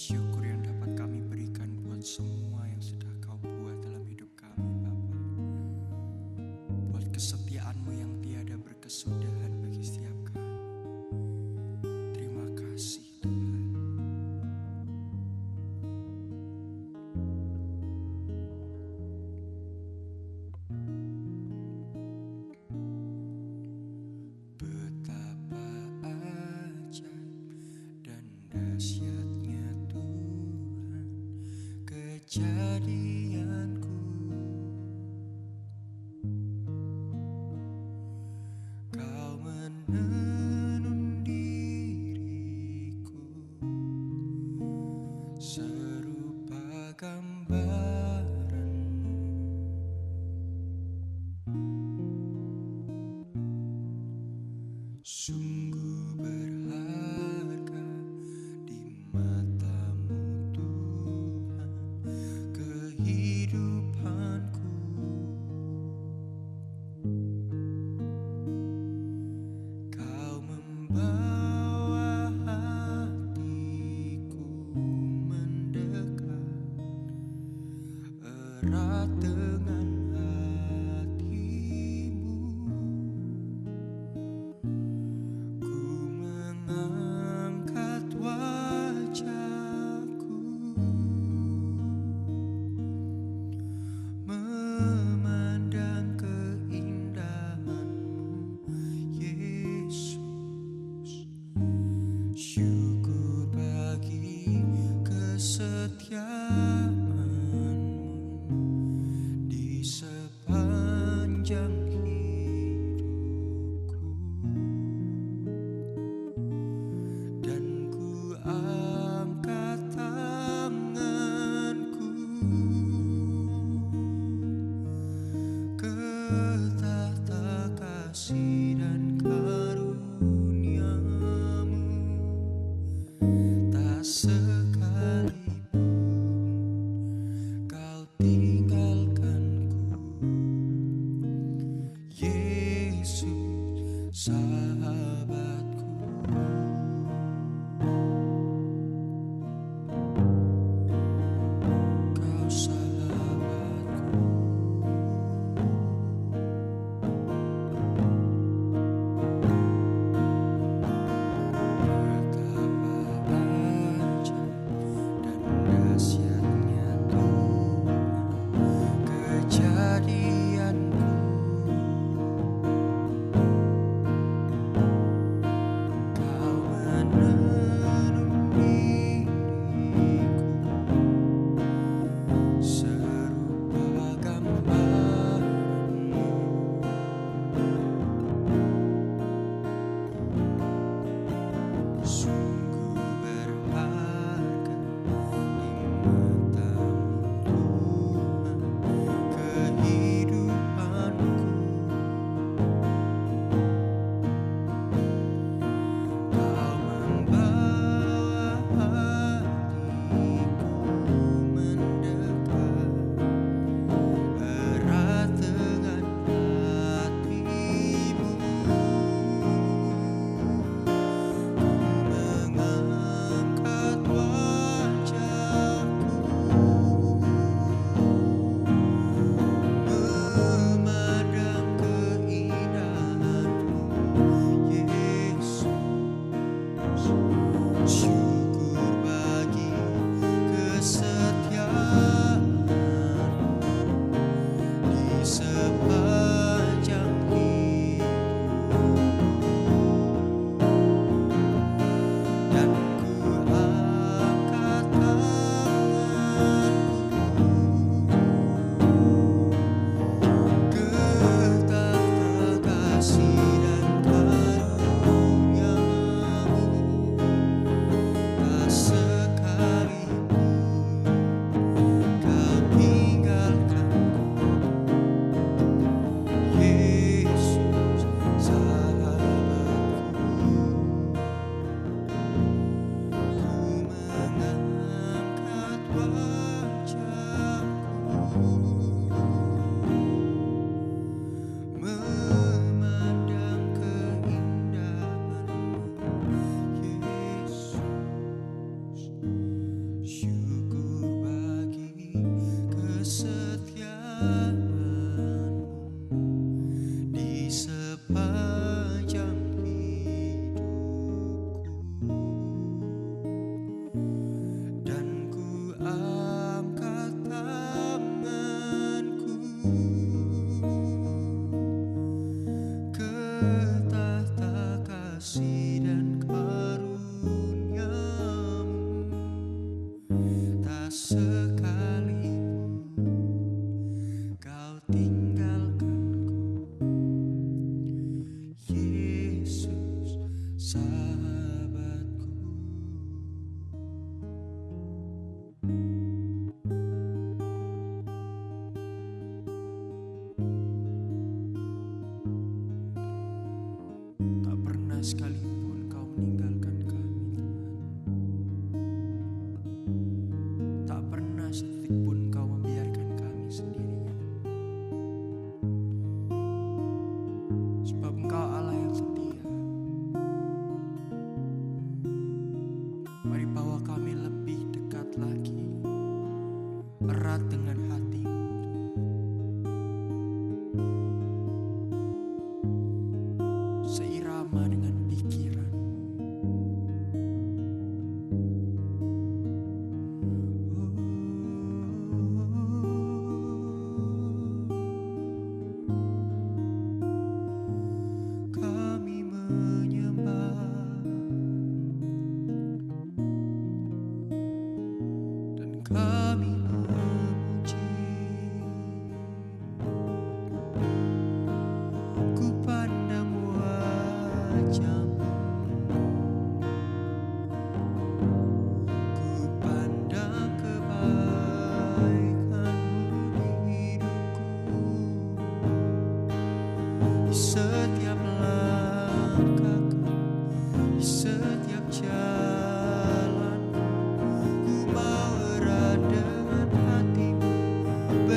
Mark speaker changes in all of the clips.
Speaker 1: syukur yang dapat kami berikan buat semua yang sudah Kau buat dalam hidup kami, Bapa. Buat kesetiaan-Mu yang tiada berkesudahan bagi setiap kami. Terima kasih, Tuhan. Betapa ajaib dan dahsyatnya Tuhan kejadianku. Kau menenun diriku serupa gambaran-Mu. Sungguh berharga di mata-Mu, Tuhan, kehidupanku. Kau membawa hatiku mendekat erat dengan hati-Mu. Ku mengangkat wajahku, memandang keindahan-Mu, Yesus. Syukur bagi kesetiaan-Mu di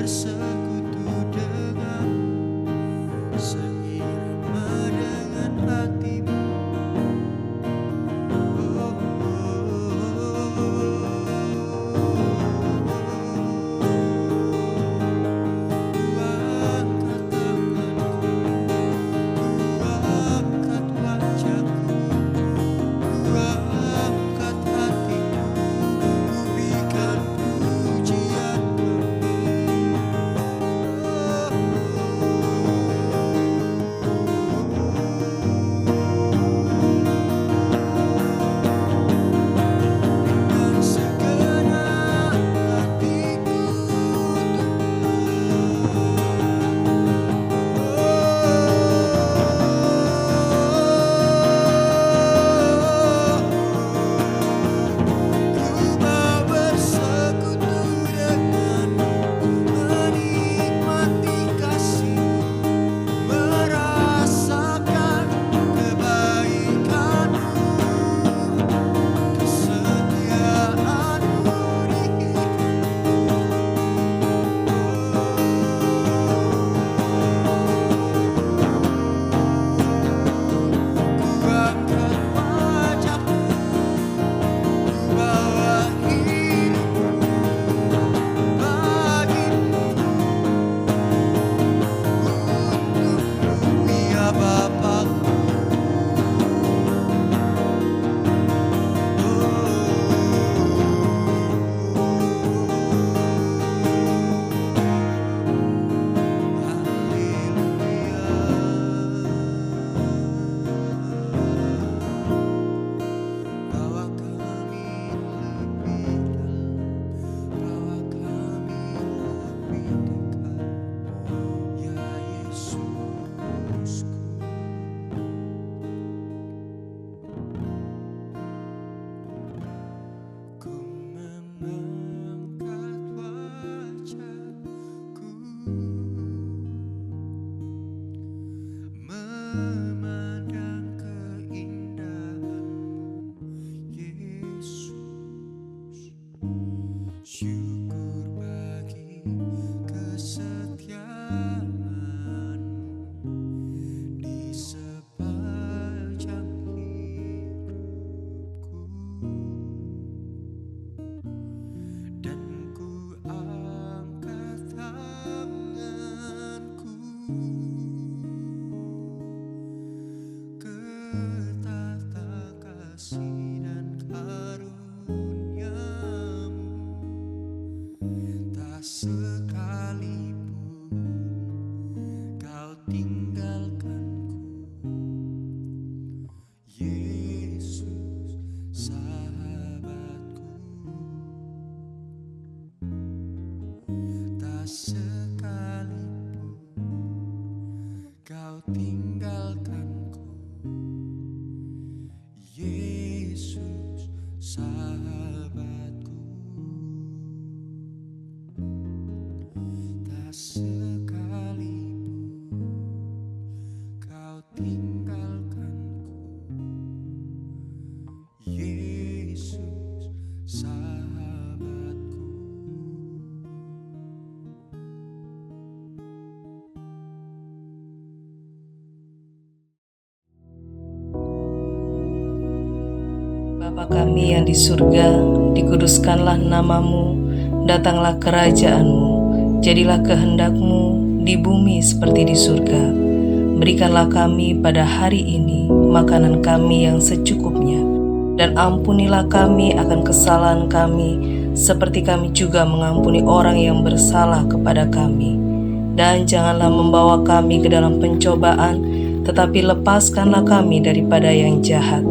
Speaker 1: bersekutu denganmu, seirama dengan hatimu. Memandang keindahanmu, Yesus. Syukur bagi kesetiaanmu di sepanjang hidupku. Dan ku angkat tanganku ke tata kasih dan karuniamu. Tak sekalipun kau tinggalkanku, Yesus sahabatku. Tak sekalipun kau tinggalkanku, Yesus sahabatku. Tak sekalipun kau tinggalkanku, Yesus sahabatku.
Speaker 2: Bapa kami yang di surga, dikuduskanlah namamu, datanglah kerajaan-Mu, jadilah kehendak-Mu di bumi seperti di surga. Berikanlah kami pada hari ini makanan kami yang secukupnya, dan ampunilah kami akan kesalahan kami, seperti kami juga mengampuni orang yang bersalah kepada kami. Dan janganlah membawa kami ke dalam pencobaan, tetapi lepaskanlah kami daripada yang jahat.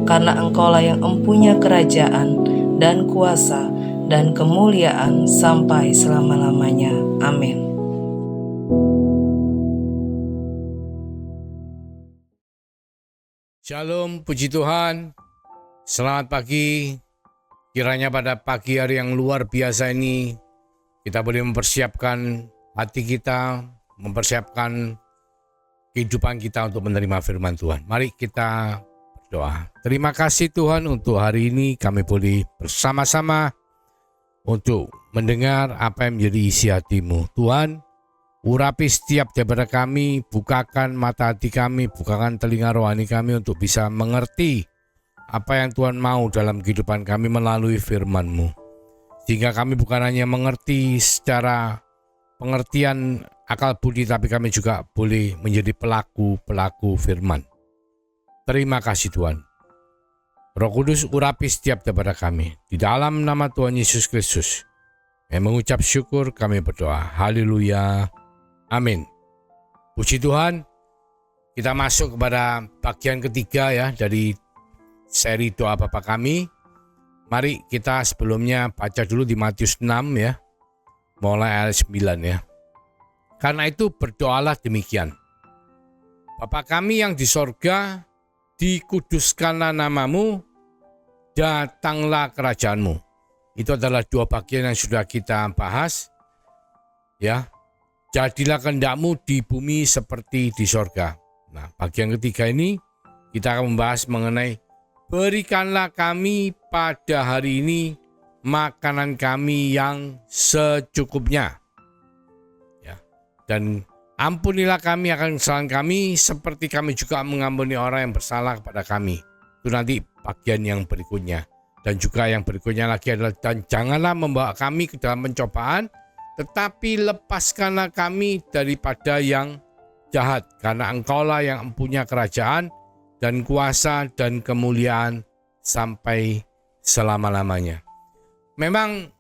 Speaker 2: Karena Engkaulah yang empunya kerajaan dan kuasa dan kemuliaan sampai selama-lamanya. Amin.
Speaker 3: Shalom, puji Tuhan. Selamat pagi. Kiranya pada pagi hari yang luar biasa ini kita boleh mempersiapkan hati kita, mempersiapkan kehidupan kita untuk menerima firman Tuhan. Mari kita berdoa. Terima kasih Tuhan untuk hari ini kami boleh bersama-sama untuk mendengar apa yang menjadi isi hati-Mu. Tuhan, urapi setiap daripada kami, bukakan mata hati kami, bukakan telinga rohani kami untuk bisa mengerti apa yang Tuhan mau dalam kehidupan kami melalui firman-Mu. Sehingga kami bukan hanya mengerti secara pengertian akal budi, tapi kami juga boleh menjadi pelaku-pelaku firman. Terima kasih Tuhan. Roh Kudus, urapi setiap daripada kami. Di dalam nama Tuhan Yesus Kristus, yang mengucap syukur kami berdoa. Haleluya. Amin. Puji Tuhan, kita masuk kepada bagian ketiga ya dari seri doa Bapa Kami. Mari kita sebelumnya baca dulu di Matius 6 ya, mulai ayat 9 ya. Karena itu berdoalah demikian. Bapa kami yang di sorga, dikuduskanlah namamu, datanglah kerajaanmu. Itu adalah dua bagian yang sudah kita bahas ya. Jadilah kehendakmu di bumi seperti di sorga. Nah, bagian ketiga ini kita akan membahas mengenai berikanlah kami pada hari ini makanan kami yang secukupnya. Ya. Dan ampunilah kami akan kesalahan kami seperti kami juga mengampuni orang yang bersalah kepada kami. Itu nanti bagian yang berikutnya. Dan juga yang berikutnya lagi adalah dan janganlah membawa kami ke dalam pencobaan, tetapi lepaskanlah kami daripada yang jahat, karena Engkaulah yang mempunyai kerajaan dan kuasa dan kemuliaan sampai selama-lamanya. Memang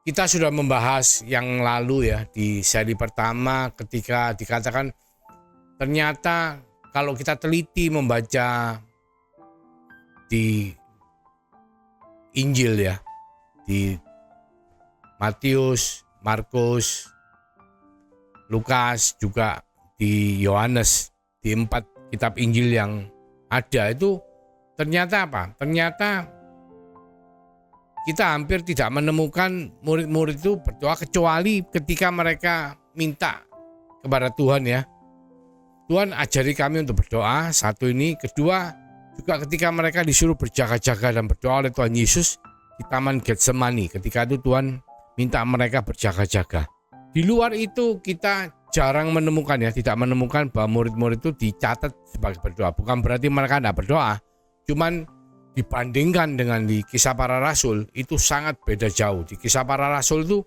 Speaker 3: kita sudah membahas yang lalu ya di seri pertama ketika dikatakan ternyata kalau kita teliti membaca di Injil ya, di Matius, Markus, Lukas, juga di Yohanes, di 4 kitab Injil yang ada itu ternyata apa? Ternyata kita hampir tidak menemukan murid-murid itu berdoa kecuali ketika mereka minta kepada Tuhan ya. Tuhan ajari kami untuk berdoa, satu ini. Kedua, juga ketika mereka disuruh berjaga-jaga dan berdoa oleh Tuhan Yesus di Taman Getsemani. Ketika itu Tuhan minta mereka berjaga-jaga. Di luar itu kita jarang menemukan ya, tidak menemukan bahwa murid-murid itu dicatat sebagai berdoa. Bukan berarti mereka tidak berdoa, cuman dibandingkan dengan di Kisah Para Rasul itu sangat beda jauh. Di Kisah Para Rasul itu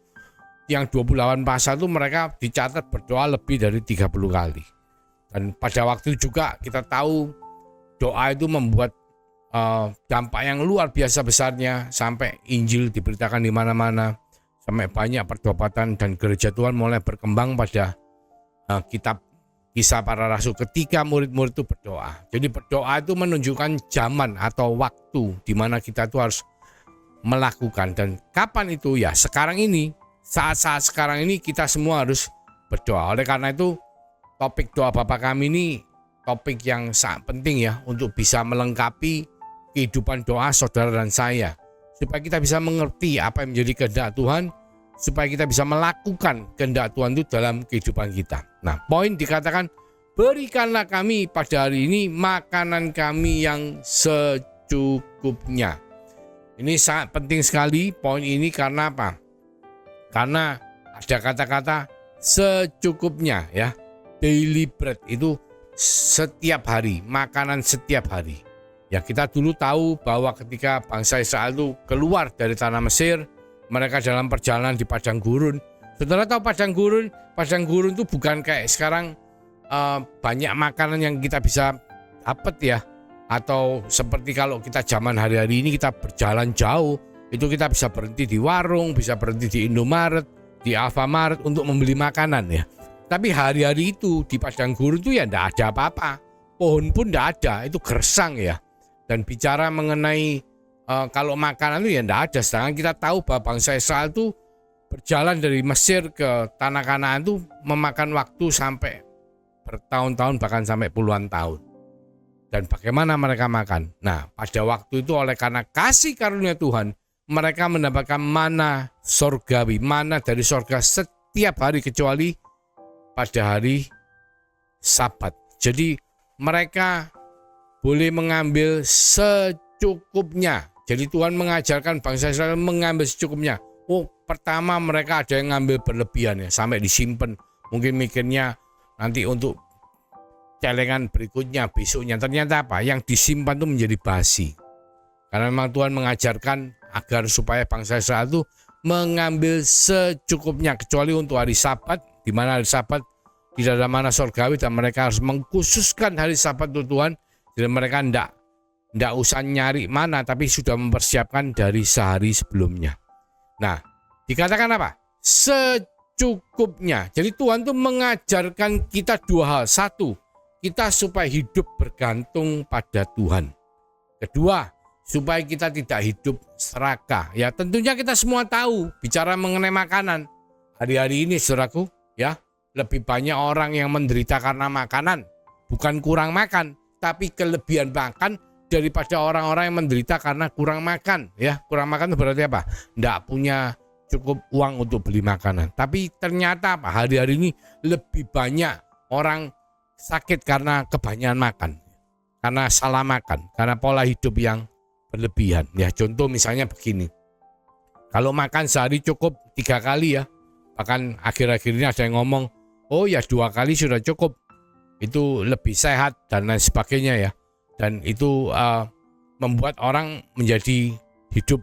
Speaker 3: yang 28 pasal itu mereka dicatat berdoa lebih dari 30 kali. Dan pada waktu itu juga kita tahu doa itu membuat dampak yang luar biasa besarnya sampai Injil diberitakan di mana-mana, sampai banyak pertobatan dan gereja Tuhan mulai berkembang pada kitab Kisah Para Rasul ketika murid-murid itu berdoa. Jadi berdoa itu menunjukkan zaman atau waktu di mana kita itu harus melakukan. Dan kapan itu? Ya sekarang ini, saat-saat sekarang ini kita semua harus berdoa. Oleh karena itu topik doa Bapa Kami ini topik yang sangat penting ya untuk bisa melengkapi kehidupan doa saudara dan saya. Supaya kita bisa mengerti apa yang menjadi kehendak Tuhan, supaya kita bisa melakukan kehendak Tuhan itu dalam kehidupan kita. Nah, poin dikatakan berikanlah kami pada hari ini makanan kami yang secukupnya. Ini sangat penting sekali poin ini karena apa? Karena ada kata-kata secukupnya ya. Daily bread itu setiap hari, makanan setiap hari. Ya kita dulu tahu bahwa ketika bangsa Israel itu keluar dari tanah Mesir, mereka dalam perjalanan di padang gurun. Saudara tahu padang gurun? Padang gurun itu bukan kayak sekarang banyak makanan yang kita bisa dapat ya. Atau seperti kalau kita zaman hari-hari ini kita berjalan jauh, itu kita bisa berhenti di warung, bisa berhenti di Indomaret, di Alfamart untuk membeli makanan ya. Tapi hari-hari itu di padang gurun itu ya tidak ada apa-apa. Pohon pun tidak ada, itu gersang ya. Dan bicara mengenai kalau makanan itu ya tidak ada. Sedangkan kita tahu bahwa bangsa Israel itu berjalan dari Mesir ke tanah Kanaan itu memakan waktu sampai bertahun-tahun bahkan sampai puluhan tahun. Dan bagaimana mereka makan? Nah pada waktu itu oleh karena kasih karunia Tuhan, mereka mendapatkan mana sorgawi, mana dari sorga setiap hari kecuali pada hari Sabat. Jadi mereka boleh mengambil secukupnya. Jadi Tuhan mengajarkan bangsa Israel mengambil secukupnya. Pertama mereka ada yang ngambil berlebihan ya, sampai disimpan. Mungkin mikirnya nanti untuk celengan berikutnya, besoknya. Ternyata apa? Yang disimpan itu menjadi basi. Karena memang Tuhan mengajarkan agar supaya bangsa Israel itu mengambil secukupnya, kecuali untuk hari Sabat, di mana hari Sabat tidak ada mana surgawi dan mereka harus mengkhususkan hari Sabat untuk Tuhan. Jadi mereka tidak usah nyari mana, tapi sudah mempersiapkan dari sehari sebelumnya. Nah, dikatakan apa? Secukupnya. Jadi Tuhan tuh mengajarkan kita dua hal. Satu, kita supaya hidup bergantung pada Tuhan. Kedua, supaya kita tidak hidup serakah. Ya, tentunya kita semua tahu bicara mengenai makanan. Hari-hari ini saudaraku, ya, lebih banyak orang yang menderita karena makanan. Bukan kurang makan, tapi kelebihan makan daripada orang-orang yang menderita karena kurang makan. Ya, kurang makan itu berarti apa? Tidak punya cukup uang untuk beli makanan. Tapi ternyata apa? Hari-hari ini lebih banyak orang sakit karena kebanyakan makan, karena salah makan, karena pola hidup yang berlebihan. Ya, contoh misalnya begini, kalau makan sehari cukup 3 kali ya, bahkan akhir-akhir ini ada yang ngomong, oh ya 2 kali sudah cukup, itu lebih sehat dan lain sebagainya ya. Dan itu membuat orang menjadi hidup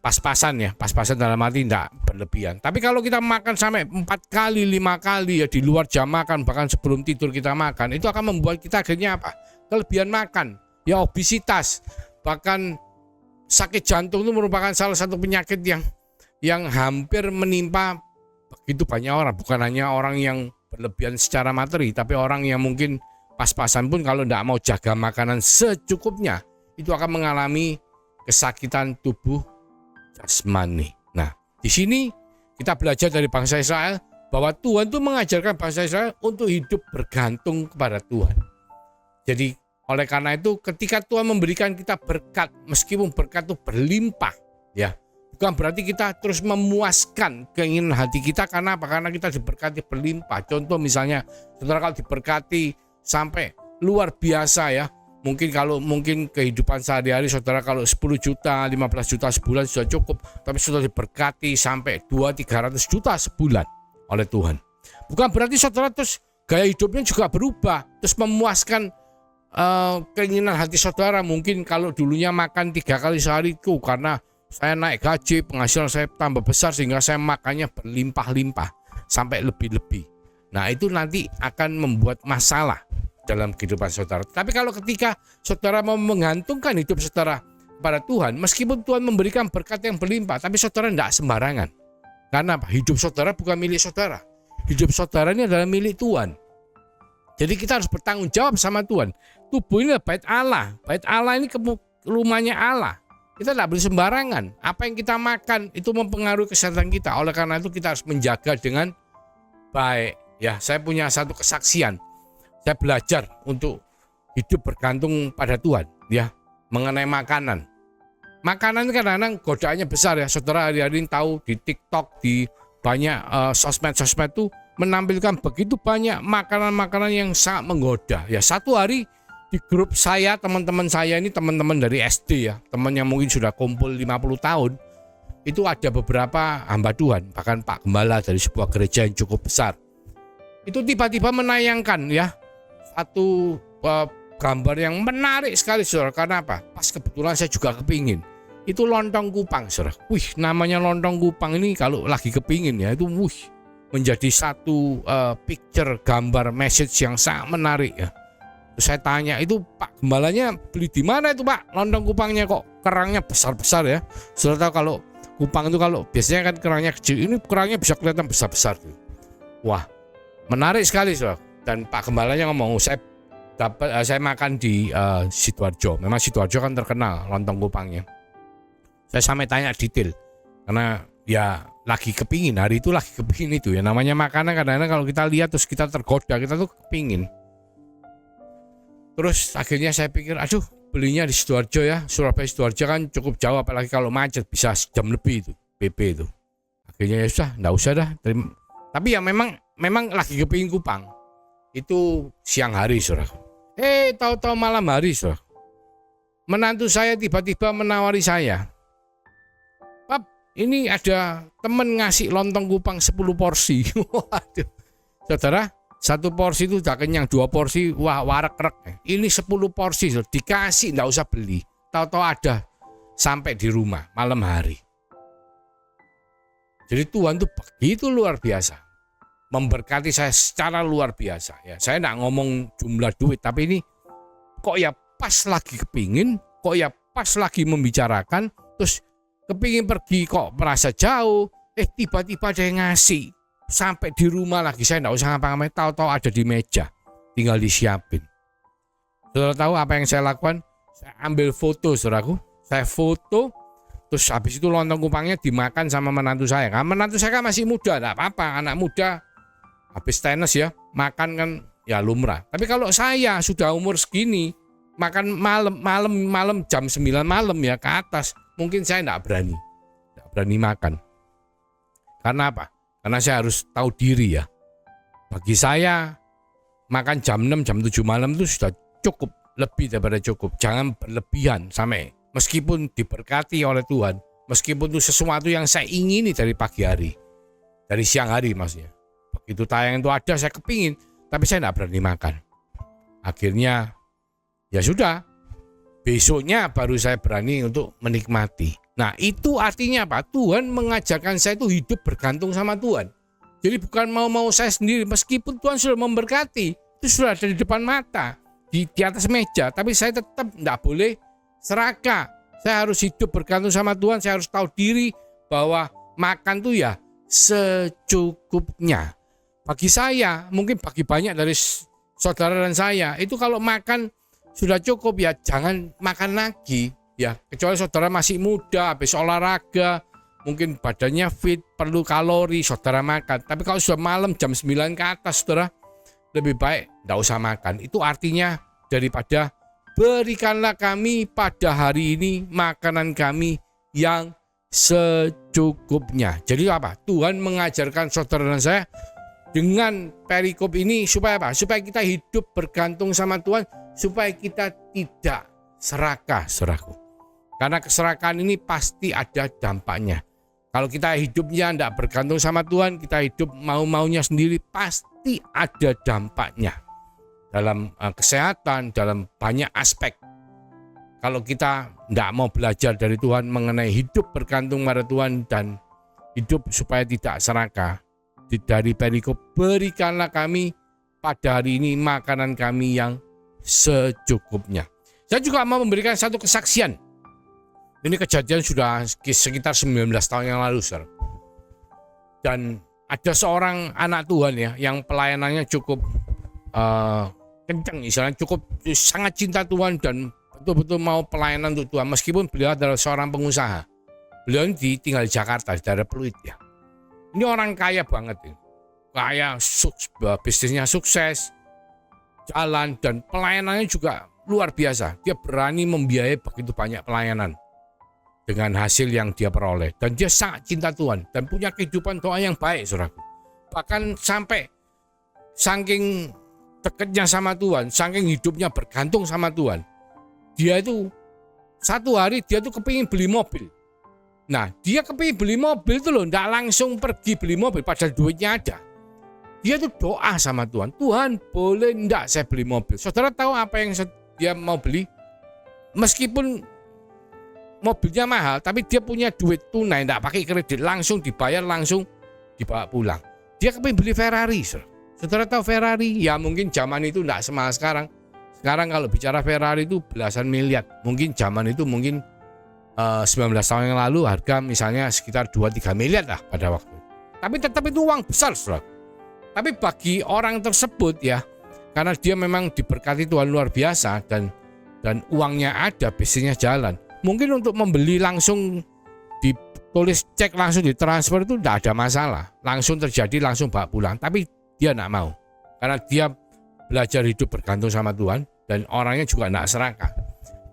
Speaker 3: pas-pasan ya, pas-pasan dalam arti tidak berlebihan. Tapi kalau kita makan sampai 4 kali, 5 kali ya di luar jam makan, bahkan sebelum tidur kita makan, itu akan membuat kita akhirnya apa? Kelebihan makan, ya obesitas, bahkan sakit jantung itu merupakan salah satu penyakit yang hampir menimpa begitu banyak orang. Bukan hanya orang yang berlebihan secara materi, tapi orang yang mungkin pas-pasan pun kalau tidak mau jaga makanan secukupnya, itu akan mengalami kesakitan tubuh jasmani. Nah, di sini kita belajar dari bangsa Israel bahwa Tuhan itu mengajarkan bangsa Israel untuk hidup bergantung kepada Tuhan. Jadi oleh karena itu ketika Tuhan memberikan kita berkat, meskipun berkat itu berlimpah, ya, bukan berarti kita terus memuaskan keinginan hati kita. Karena apa? Karena kita diberkati berlimpah. Contoh misalnya, saudara kalau diberkati sampai luar biasa ya, mungkin kehidupan sehari-hari saudara kalau 10 juta, 15 juta sebulan sudah cukup, tapi sudah diberkati sampai 200-300 juta sebulan oleh Tuhan. Bukan berarti saudara terus gaya hidupnya juga berubah, terus memuaskan keinginan hati saudara. Mungkin kalau dulunya makan 3 kali sehari itu karena saya naik gaji, penghasilan saya tambah besar sehingga saya makannya berlimpah-limpah sampai lebih-lebih. Nah, itu nanti akan membuat masalah dalam kehidupan saudara. Tapi kalau ketika saudara mau menggantungkan hidup saudara kepada Tuhan, meskipun Tuhan memberikan berkat yang berlimpah, tapi saudara tidak sembarangan. Karena apa? Hidup saudara bukan milik saudara. Hidup saudara ini adalah milik Tuhan. Jadi kita harus bertanggung jawab sama Tuhan. Tubuh ini adalah bait Allah. Bait Allah ini rumahnya Allah. Kita tidak boleh sembarangan. Apa yang kita makan itu mempengaruhi kesehatan kita. Oleh karena itu kita harus menjaga dengan baik. Ya, saya punya satu kesaksian. Saya belajar untuk hidup bergantung pada Tuhan, ya, mengenai makanan. Makanan kadang-kadang godaannya besar ya. Saudara hari-hari ini tahu di TikTok, di banyak sosmed itu menampilkan begitu banyak makanan-makanan yang sangat menggoda. Ya, satu hari di grup saya, teman-teman saya ini teman-teman dari SD ya, teman yang mungkin sudah kumpul 50 tahun. Itu ada beberapa hamba Tuhan, bahkan Pak Gembala dari sebuah gereja yang cukup besar. Itu tiba-tiba menayangkan ya satu gambar yang menarik sekali saudara. Karena apa? Pas kebetulan saya juga kepingin. Itu lontong kupang saudara. Wih, namanya lontong kupang ini kalau lagi kepingin ya, itu menjadi satu picture, gambar, message yang sangat menarik ya. Terus saya tanya, itu Pak Gembalanya beli di mana itu Pak? Lontong kupangnya kok kerangnya besar-besar ya. Saudara tahu kalau kupang itu kalau biasanya kan kerangnya kecil, ini kerangnya bisa kelihatan besar-besar tuh. Wah, menarik sekali saudara. Dan Pak Gembalanya ngomong, saya makan di Sidoarjo. Memang Sidoarjo kan terkenal lontong kupangnya. Saya sampai tanya detail karena ya lagi kepingin, hari itu lagi kepingin itu ya. Namanya makanan kadang-kadang kalau kita lihat terus kita tergoda, kita tuh kepingin. Terus akhirnya saya pikir, aduh, belinya di Sidoarjo ya. Surabaya Sidoarjo kan cukup jauh, apalagi kalau macet bisa jam lebih itu PP itu. Akhirnya ya sudah, enggak usah dah. Tapi ya memang lagi kepingin kupang. Itu siang hari saudara. Tahu-tahu malam hari saudara, menantu saya tiba-tiba menawari saya, Pak, ini ada temen ngasih lontong kupang 10 porsi. Waduh. Saudara, 1 porsi itu udah kenyang, 2 porsi wah warak-rek. Ini 10 porsi dikasih, nggak usah beli. Tahu-tahu ada sampai di rumah malam hari. Jadi Tuhan tuh begitu luar biasa, memberkati saya secara luar biasa. Ya, saya nggak ngomong jumlah duit, tapi ini kok ya pas lagi kepingin, kok ya pas lagi membicarakan, terus kepingin pergi kok merasa jauh, tiba-tiba ada yang ngasih. Sampai di rumah lagi, saya nggak usah ngapa-ngapain, tahu-tahu ada di meja, tinggal disiapin. Saudara tahu apa yang saya lakukan? Saya ambil foto, saudaraku. Saya foto, terus habis itu lontong kupangnya dimakan sama menantu saya. Kan menantu saya kan masih muda, enggak apa-apa, anak muda habis tenis ya, makan kan ya lumrah. Tapi kalau saya sudah umur segini, makan malam jam 9 malam ya ke atas, mungkin saya enggak berani makan. Karena apa? Karena saya harus tahu diri ya. Bagi saya makan jam 6, jam 7 malam itu sudah cukup, lebih daripada cukup. Jangan berlebihan sampai meskipun diberkati oleh Tuhan, meskipun itu sesuatu yang saya ingini dari pagi hari, dari siang hari maksudnya. Begitu tayang itu ada, saya kepingin, tapi saya tidak berani makan. Akhirnya, ya sudah, besoknya baru saya berani untuk menikmati. Nah itu artinya apa? Tuhan mengajarkan saya itu hidup bergantung sama Tuhan. Jadi bukan mau-mau saya sendiri, meskipun Tuhan sudah memberkati, itu sudah ada di depan mata, di atas meja, tapi saya tetap tidak boleh serakah. Saya harus hidup bergantung sama Tuhan. Saya harus tahu diri bahwa makan tuh ya secukupnya. Bagi saya, mungkin bagi banyak dari saudara dan saya, itu kalau makan sudah cukup ya jangan makan lagi. Ya, kecuali saudara masih muda, habis olahraga, mungkin badannya fit, perlu kalori, saudara makan. Tapi kalau sudah malam jam 9 ke atas, saudara, lebih baik tidak usah makan. Itu artinya daripada berikanlah kami pada hari ini makanan kami yang secukupnya. Jadi apa? Tuhan mengajarkan saudara dan saya dengan perikop ini supaya apa? Supaya kita hidup bergantung sama Tuhan, supaya kita tidak serakah, saudaraku. Karena keserakahan ini pasti ada dampaknya. Kalau kita hidupnya tidak bergantung sama Tuhan, kita hidup mau-maunya sendiri, pasti ada dampaknya. Dalam kesehatan, dalam banyak aspek. Kalau kita tidak mau belajar dari Tuhan mengenai hidup bergantung pada Tuhan dan hidup supaya tidak serakah, dari perikop berikanlah kami pada hari ini makanan kami yang secukupnya. Saya juga mau memberikan satu kesaksian. Ini kejadian sudah sekitar 19 tahun yang lalu, Sir. Dan ada seorang anak Tuhan ya yang pelayanannya cukup kencang, istilahnya cukup sangat cinta Tuhan dan betul-betul mau pelayanan untuk Tuhan. Meskipun beliau adalah seorang pengusaha, beliau ini tinggal di Jakarta, di daerah Pluit ya. Ini orang kaya banget ya. Kaya, bisnisnya sukses, jalan dan pelayanannya juga luar biasa. Dia berani membiayai begitu banyak pelayanan dengan hasil yang dia peroleh. Dan dia sangat cinta Tuhan dan punya kehidupan doa yang baik, saudaraku. Bahkan sampai saking dekatnya sama Tuhan, saking hidupnya bergantung sama Tuhan, dia itu satu hari dia tuh kepingin beli mobil. Nah dia kepingin beli mobil tuh loh, nggak langsung pergi beli mobil padahal duitnya ada. Dia tuh doa sama Tuhan, Tuhan boleh enggak saya beli mobil. Saudara tahu apa yang dia mau beli? Meskipun mobilnya mahal, tapi dia punya duit tunai, enggak pakai kredit, langsung dibayar, langsung dibawa pulang. Dia kepingin beli Ferrari. Saudara tahu Ferrari? Ya mungkin zaman itu enggak semahal sekarang. Sekarang kalau bicara Ferrari itu belasan miliar. Mungkin zaman itu 19 tahun yang lalu harga misalnya sekitar 2-3 miliar lah pada waktu itu. Tapi tetap itu uang besar, saudara. Tapi bagi orang tersebut ya, karena dia memang diberkati Tuhan luar biasa dan uangnya ada, bisnisnya jalan. Mungkin untuk membeli langsung ditulis cek langsung ditransfer itu tidak ada masalah. Langsung terjadi, langsung bawa pulang. Tapi dia tidak mau. Karena dia belajar hidup bergantung sama Tuhan dan orangnya juga tidak serakah.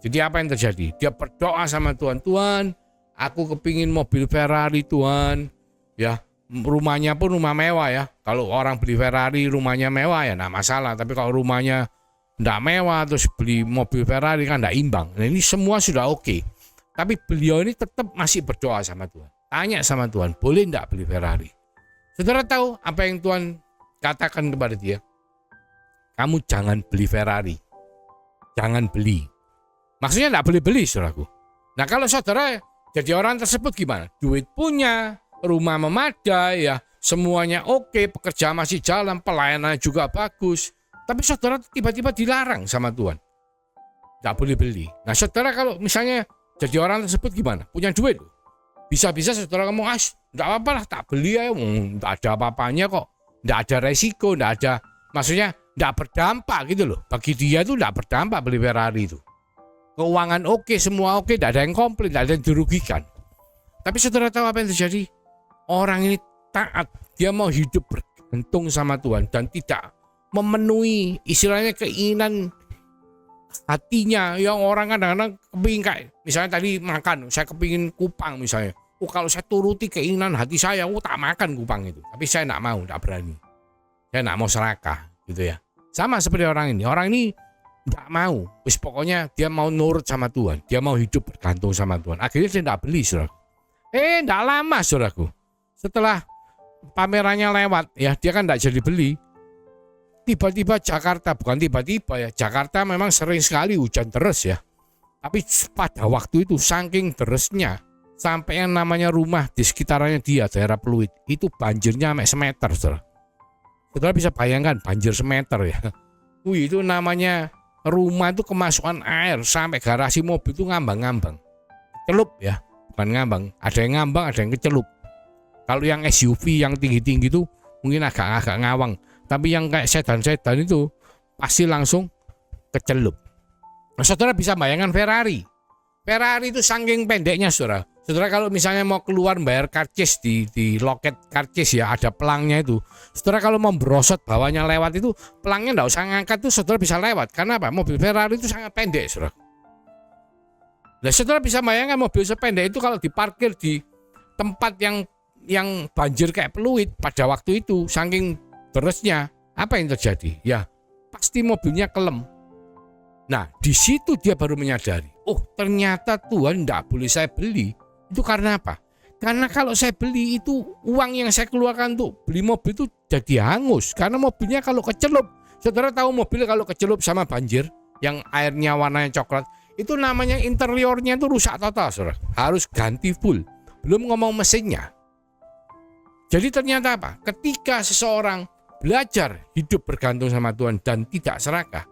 Speaker 3: Jadi apa yang terjadi? Dia berdoa sama Tuhan. Tuhan, aku kepingin mobil Ferrari Tuhan. Ya, rumahnya pun rumah mewah ya. Kalau orang beli Ferrari rumahnya mewah ya tidak masalah. Tapi kalau rumahnya tidak mewah terus beli mobil Ferrari kan tidak imbang. Nah, ini semua sudah oke. Tapi beliau ini tetap masih berdoa sama Tuhan. tanya sama Tuhan, boleh enggak beli Ferrari? Saudara tahu apa yang Tuhan katakan kepada dia? Kamu jangan beli Ferrari. Jangan beli. Maksudnya enggak boleh beli, saudaraku. Nah kalau saudara jadi orang tersebut gimana? Duit punya, rumah memadai, ya semuanya oke, pekerjaan masih jalan, pelayanan juga bagus. Tapi saudara tiba-tiba dilarang sama Tuhan. Enggak boleh beli. Nah saudara kalau misalnya jadi orang tersebut gimana? Punya duit. Bisa-bisa saudara ngomong, enggak apa-apa lah, tak beli ya. Enggak ada apa-apanya kok. Enggak ada resiko, enggak ada. Maksudnya enggak berdampak gitu loh. Bagi dia itu enggak berdampak beli Ferrari itu. Keuangan oke, semua oke, enggak ada yang komplain, enggak ada yang dirugikan. Tapi saudara tahu apa yang terjadi? Orang ini taat. Dia mau hidup bergantung sama Tuhan dan tidak memenuhi istilahnya keinginan hatinya. Yang orang kadang-kadang kepingin kayak misalnya tadi makan, saya kepingin kupang misalnya. Kalau saya turuti keinginan hati saya, tak makan kupang itu. Tapi saya enggak mau, enggak berani. Saya enggak mau serakah gitu ya. Sama seperti orang ini. Orang ini enggak mau. Pokoknya dia mau nurut sama Tuhan. Dia mau hidup bergantung sama Tuhan. Akhirnya dia enggak beli, saudaraku. Enggak lama, saudaraku. Setelah pamerannya lewat, ya dia kan enggak jadi beli. Tiba-tiba Jakarta, bukan tiba-tiba ya, Jakarta memang sering sekali hujan deras ya. Tapi pada waktu itu saking derasnya, sampai yang namanya rumah di sekitarnya dia, daerah Pluit, itu banjirnya sampai semeter, saudara. Saudara bisa bayangkan banjir semeter ya. Itu namanya rumah itu kemasukan air, sampai garasi mobil itu ngambang-ngambang. Celup ya, bukan ngambang. Ada yang ngambang, ada yang kecelup. Kalau yang SUV yang tinggi-tinggi itu mungkin agak-agak ngawang. Tapi yang kayak sedan-sedan itu pasti langsung kecelup. Nah, saudara bisa bayangkan Ferrari. Ferrari itu saking pendeknya, saudara. Saudara kalau misalnya mau keluar bayar karcis di loket karcis ya, ada pelangnya itu. Saudara kalau mau berosot bawahnya lewat itu, pelangnya enggak usah ngangkat tuh, saudara bisa lewat. Karena apa? Mobil Ferrari itu sangat pendek, saudara. Nah, saudara bisa bayangkan mobil sependek itu kalau diparkir di tempat yang banjir kayak Pluit pada waktu itu, saking derasnya, apa yang terjadi? Ya, pasti mobilnya kelem. Nah, di situ dia baru menyadari, oh ternyata Tuhan enggak boleh saya beli. Itu karena apa? Karena kalau saya beli itu uang yang saya keluarkan untuk beli mobil itu jadi hangus. Karena mobilnya kalau kecelup, saudara tahu mobil kalau kecelup sama banjir, yang airnya warnanya coklat, itu namanya interiornya itu rusak total, saudara. Harus ganti full. Belum ngomong mesinnya. Jadi ternyata apa? Ketika seseorang belajar hidup bergantung sama Tuhan dan tidak serakah,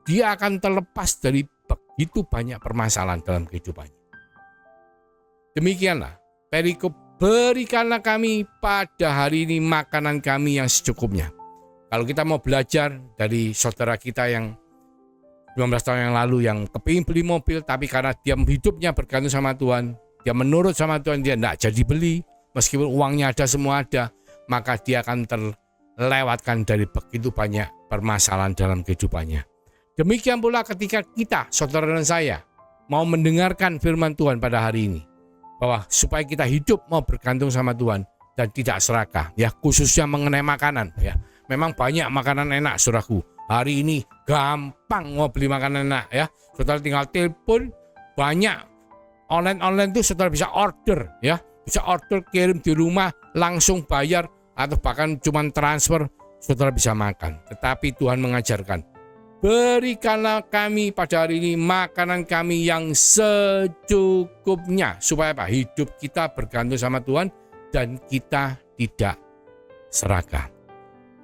Speaker 3: dia akan terlepas dari begitu banyak permasalahan dalam kehidupannya. Demikianlah perikop, berikanlah kami pada hari ini makanan kami yang secukupnya. Kalau kita mau belajar dari saudara kita yang 19 tahun yang lalu yang kepingin beli mobil, tapi karena dia hidupnya bergantung sama Tuhan, dia menurut sama Tuhan, dia tidak jadi beli, meskipun uangnya ada, semua ada, maka dia akan terlewatkan dari begitu banyak permasalahan dalam kehidupannya. Demikian pula ketika kita, saudara dan saya, mau mendengarkan firman Tuhan pada hari ini, bahwa supaya kita hidup mau bergantung sama Tuhan dan tidak serakah, ya khususnya mengenai makanan, ya memang banyak makanan enak, saudaraku. Hari ini gampang mau beli makanan enak, ya saudara tinggal telepon, banyak online itu saudara bisa order, ya bisa order, kirim di rumah, langsung bayar atau bahkan cuma transfer, saudara bisa makan. Tetapi Tuhan mengajarkan, berikanlah kami pada hari ini makanan kami yang secukupnya. Supaya apa? Hidup kita bergantung sama Tuhan dan kita tidak serakah.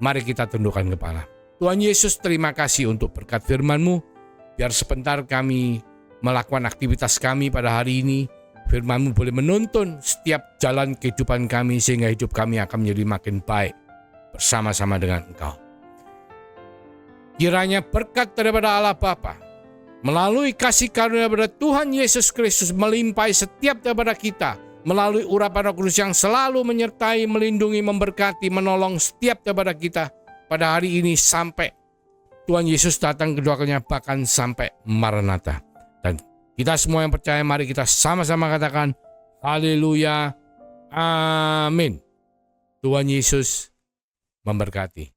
Speaker 3: Mari kita tundukkan kepala. Tuhan Yesus, terima kasih untuk berkat firman-Mu. Biar sebentar kami melakukan aktivitas kami pada hari ini, firman-Mu boleh menuntun setiap jalan kehidupan kami sehingga hidup kami akan menjadi makin baik bersama-sama dengan Engkau. Kiranya berkat daripada Allah Bapa, melalui kasih karunia daripada Tuhan Yesus Kristus melimpahi setiap daripada kita, melalui urapan Roh Kudus yang selalu menyertai, melindungi, memberkati, menolong setiap daripada kita pada hari ini sampai Tuhan Yesus datang kedua kalinya, bahkan sampai Maranatha. Dan kita semua yang percaya, mari kita sama-sama katakan haleluya, amin. Tuhan Yesus memberkati.